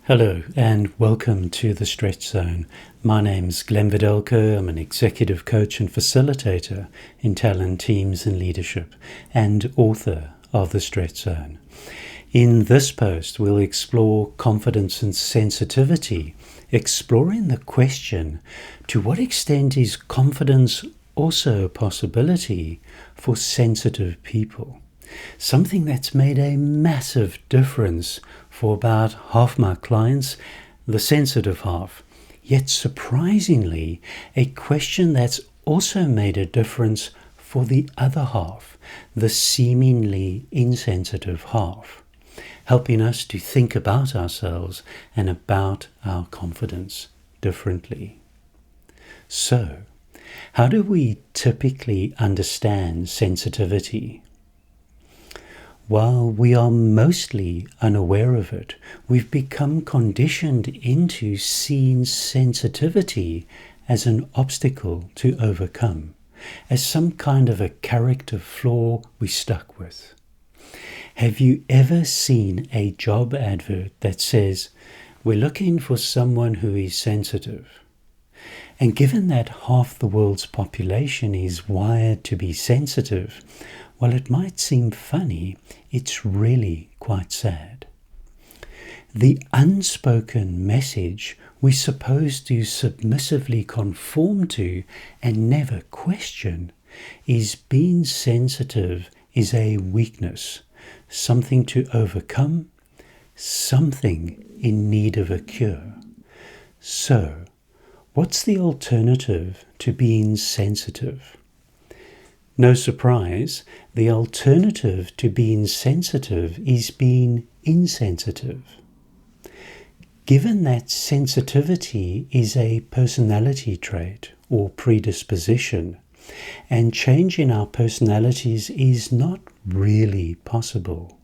Hello and welcome to the Stretch Zone. My name's Glenn Videlko. I'm an executive coach and facilitator in talent, teams and leadership, and author of the Stretch Zone. In this post, we'll explore confidence and sensitivity, exploring the question, to what extent is confidence also a possibility for sensitive people? Something that's made a massive difference for about half my clients, the sensitive half. Yet surprisingly, a question that's also made a difference for the other half, the seemingly insensitive half, helping us to think about ourselves and about our confidence differently. So, how do we typically understand sensitivity? While we are mostly unaware of it, we've become conditioned into seeing sensitivity as an obstacle to overcome, as some kind of a character flaw we're stuck with. Have you ever seen a job advert that says, "We're looking for someone who is sensitive"? And given that half the world's population is wired to be sensitive, while it might seem funny, it's really quite sad. The unspoken message we're supposed to submissively conform to and never question is being sensitive is a weakness, something to overcome, something in need of a cure. So, what's the alternative to being sensitive? No surprise, the alternative to being sensitive is being insensitive. Given that sensitivity is a personality trait or predisposition, and change in our personalities is not really possible.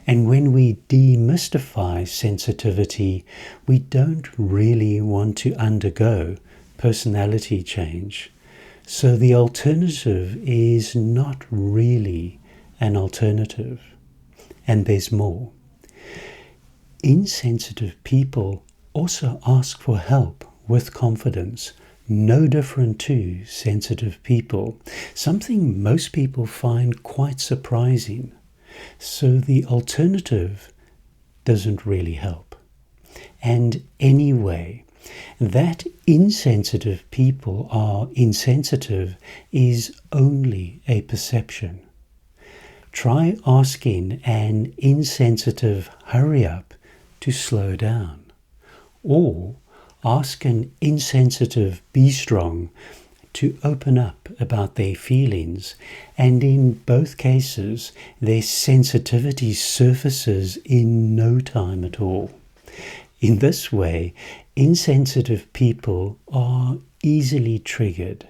And when we demystify sensitivity, we don't really want to undergo personality change. So the alternative is not really an alternative. And there's more. Insensitive people also ask for help with confidence, no different to sensitive people, something most people find quite surprising. So the alternative doesn't really help. And anyway, that insensitive people are insensitive is only a perception. Try asking an insensitive hurry up to slow down, or ask an insensitive be strong to open up about their feelings, and in both cases their sensitivity surfaces in no time at all. In this way, insensitive people are easily triggered,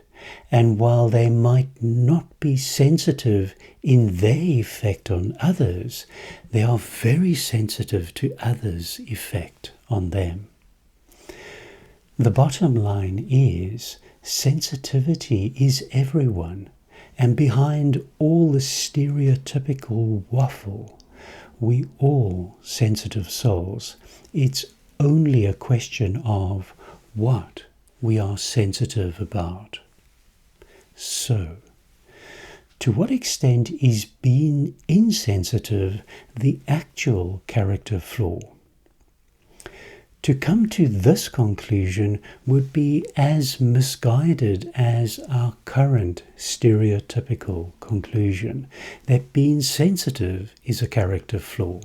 and while they might not be sensitive in their effect on others, they are very sensitive to others' effect on them. The bottom line is, sensitivity is everyone, and behind all the stereotypical waffle, we all sensitive souls. It's only a question of what we are sensitive about. So, to what extent is being insensitive the actual character flaw? To come to this conclusion would be as misguided as our current stereotypical conclusion that being sensitive is a character flaw.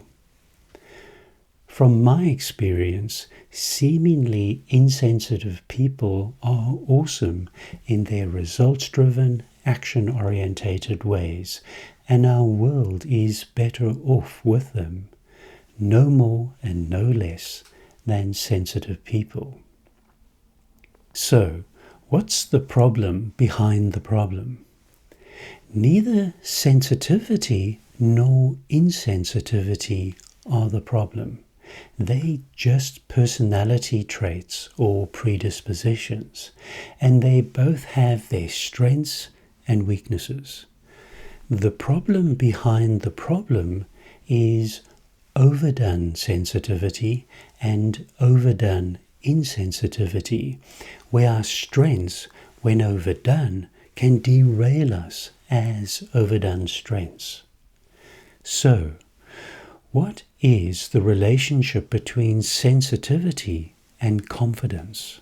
From my experience, seemingly insensitive people are awesome in their results-driven, action-orientated ways, and our world is better off with them, no more and no less than sensitive people. So, what's the problem behind the problem? Neither sensitivity nor insensitivity are the problem. They just personality traits or predispositions, and they both have their strengths and weaknesses. The problem behind the problem is overdone sensitivity and overdone insensitivity, where our strengths, when overdone, can derail us as overdone strengths. So, what is the relationship between sensitivity and confidence?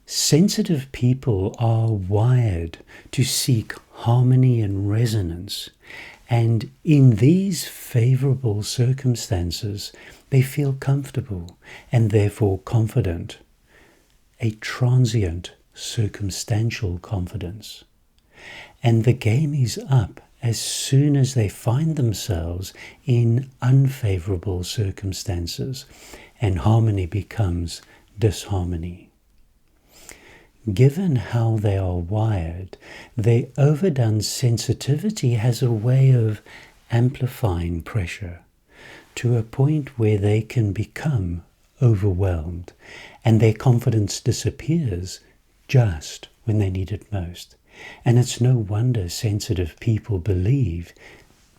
Sensitive people are wired to seek harmony and resonance, and in these favorable circumstances, they feel comfortable and therefore confident. A transient, circumstantial confidence. And the game is up as soon as they find themselves in unfavorable circumstances, and harmony becomes disharmony. Given how they are wired, their overdone sensitivity has a way of amplifying pressure to a point where they can become overwhelmed, and their confidence disappears just when they need it most. And it's no wonder sensitive people believe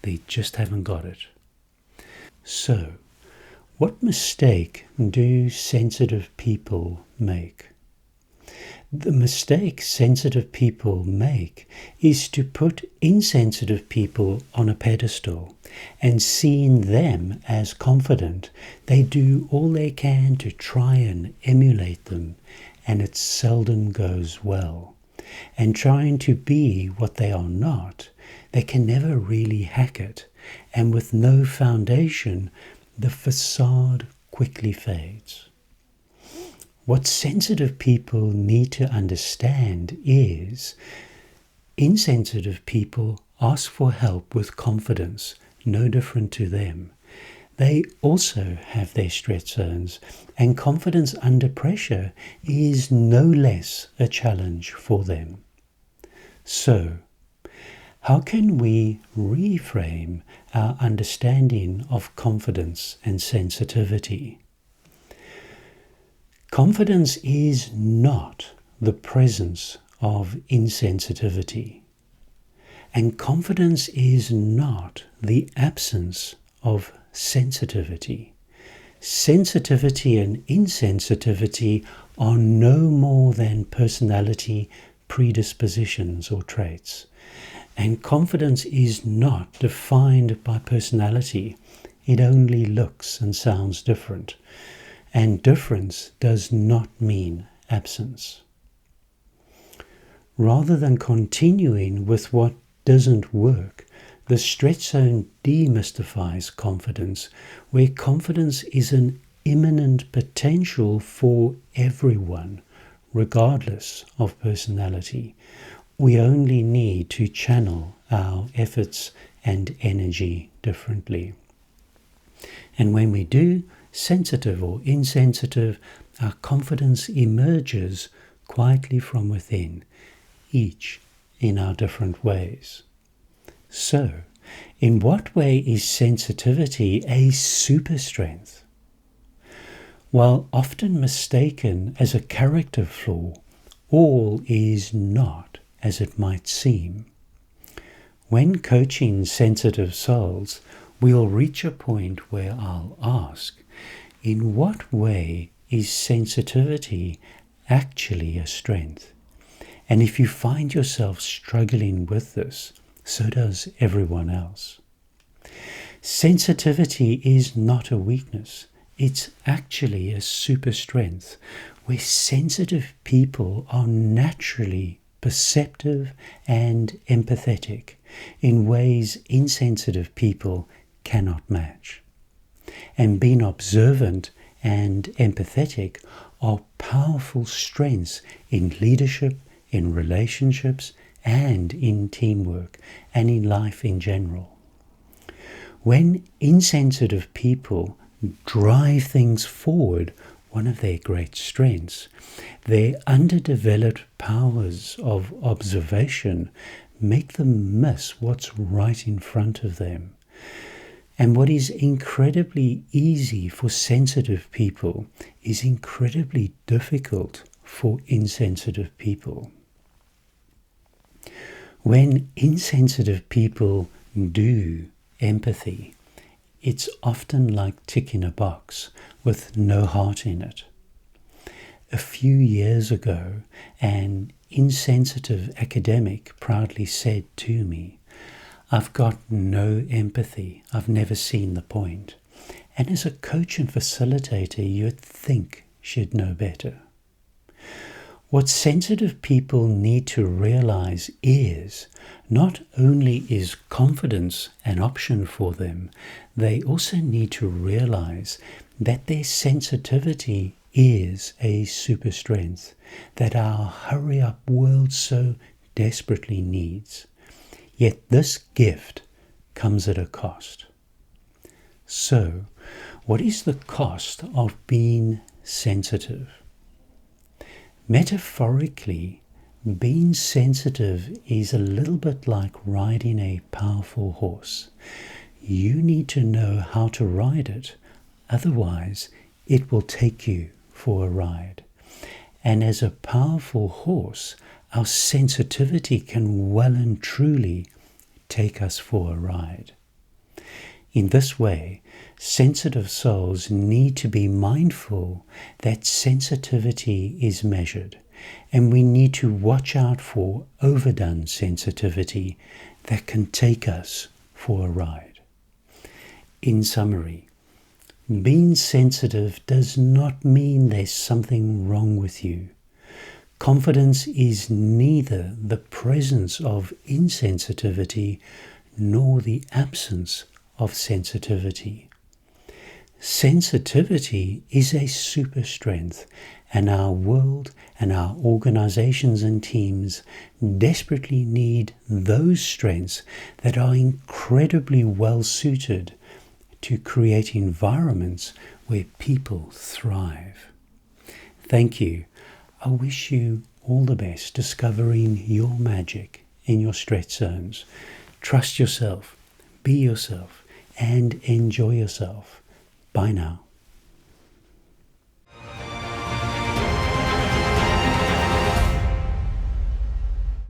they just haven't got it. So, what mistake do sensitive people make? The mistake sensitive people make is to put insensitive people on a pedestal, and seeing them as confident, they do all they can to try and emulate them, and it seldom goes well. And trying to be what they are not, they can never really hack it, and with no foundation, the facade quickly fades. What sensitive people need to understand is insensitive people ask for help with confidence, no different to them. They also have their stretch zones, and confidence under pressure is no less a challenge for them. So, how can we reframe our understanding of confidence and sensitivity? Confidence is not the presence of insensitivity, and confidence is not the absence of sensitivity. Sensitivity and insensitivity are no more than personality predispositions or traits, and confidence is not defined by personality. It only looks and sounds different. And difference does not mean absence. Rather than continuing with what doesn't work, the stretch zone demystifies confidence, where confidence is an imminent potential for everyone, regardless of personality. We only need to channel our efforts and energy differently. And when we do, sensitive or insensitive, our confidence emerges quietly from within, each in our different ways. So, in what way is sensitivity a super strength? While often mistaken as a character flaw, all is not as it might seem. When coaching sensitive souls, we'll reach a point where I'll ask, in what way is sensitivity actually a strength? And if you find yourself struggling with this, so does everyone else. Sensitivity is not a weakness. It's actually a super strength, where sensitive people are naturally perceptive and empathetic in ways insensitive people cannot match. And being observant and empathetic are powerful strengths in leadership, in relationships, and in teamwork, and in life in general. When insensitive people drive things forward, one of their great strengths, their underdeveloped powers of observation make them miss what's right in front of them. And what is incredibly easy for sensitive people is incredibly difficult for insensitive people. When insensitive people do empathy, it's often like ticking a box with no heart in it. A few years ago, an insensitive academic proudly said to me, "I've got no empathy. I've never seen the point." And as a coach and facilitator, you'd think she'd know better. What sensitive people need to realize is not only is confidence an option for them, they also need to realize that their sensitivity is a super strength that our hurry-up world so desperately needs. Yet this gift comes at a cost. So, what is the cost of being sensitive? Metaphorically, being sensitive is a little bit like riding a powerful horse. You need to know how to ride it, otherwise it will take you for a ride. And as a powerful horse, our sensitivity can well and truly take us for a ride. In this way, sensitive souls need to be mindful that sensitivity is measured, and we need to watch out for overdone sensitivity that can take us for a ride. In summary, being sensitive does not mean there's something wrong with you. Confidence is neither the presence of insensitivity nor the absence of sensitivity. Sensitivity is a super strength, and our world and our organizations and teams desperately need those strengths that are incredibly well suited to create environments where people thrive. Thank you. I wish you all the best discovering your magic in your stretch zones. Trust yourself, be yourself, and enjoy yourself. Bye now.